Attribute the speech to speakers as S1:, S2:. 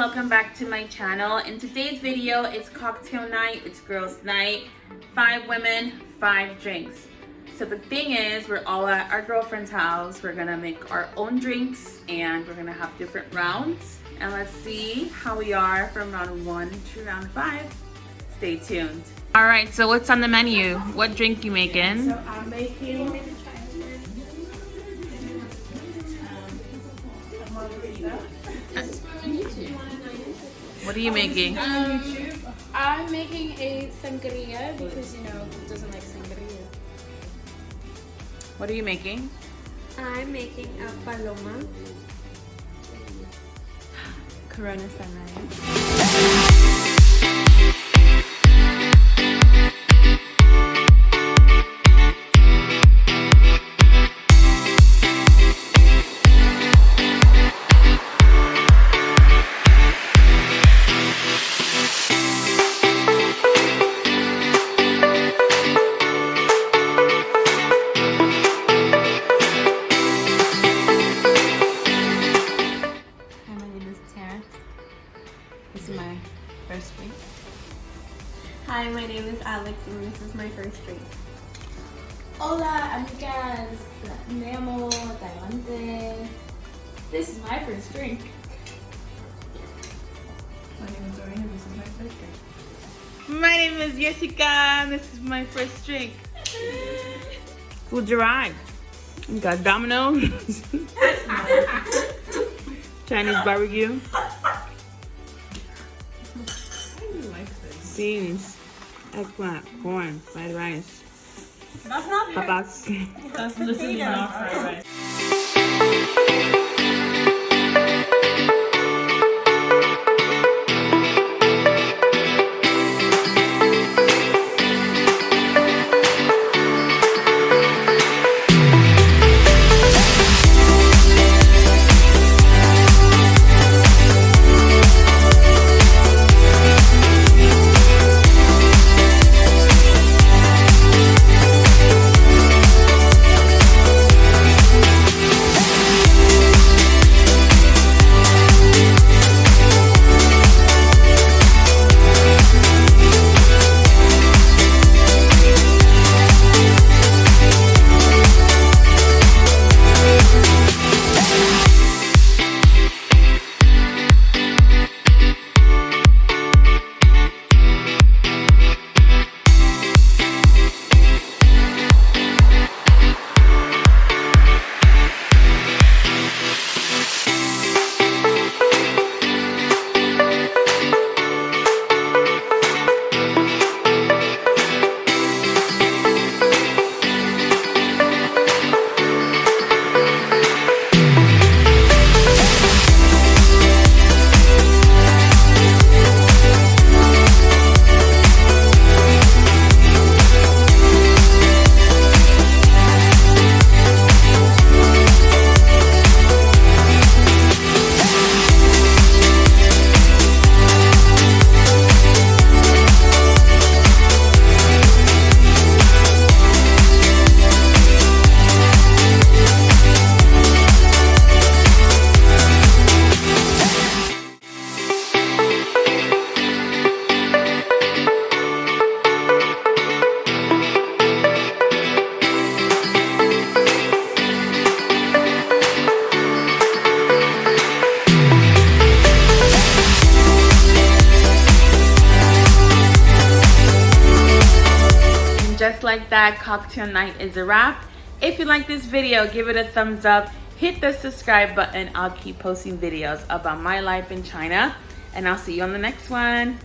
S1: welcome back to my channel. In today's video, it's cocktail night, it's girls night, 5 women, 5 drinks. So the thing is, we're all at our girlfriend's house. We're gonna make our own drinks and we're gonna have different rounds. And let's see how we are from round 1 to round 5. Stay tuned. All right, so what's on the menu? What drink you making?
S2: So I'm making a margarita.
S1: What are you making?
S3: I'm making a sangria because, you know, who doesn't like sangria?
S1: What are you making?
S3: I'm making a paloma.
S2: Corona sunrise.
S3: This is my first drink.
S2: Hi, my name is Alex and this is my first drink.
S3: Hola, amigas. Me llamo Tailante. This is my first drink.
S2: My name is Doreen and this is my first drink.
S1: My name is Jessica and this is my first drink. Food arrived. We got Domino's, Chinese barbecue, beans, eggplant, corn, fried rice.
S2: That's not
S1: Papas.
S2: That's literally not fried rice.
S1: Just like that, cocktail night is a wrap. If you like this video, give it a thumbs up, hit the subscribe button. I'll keep posting videos about my life in China, and I'll see you on the next one.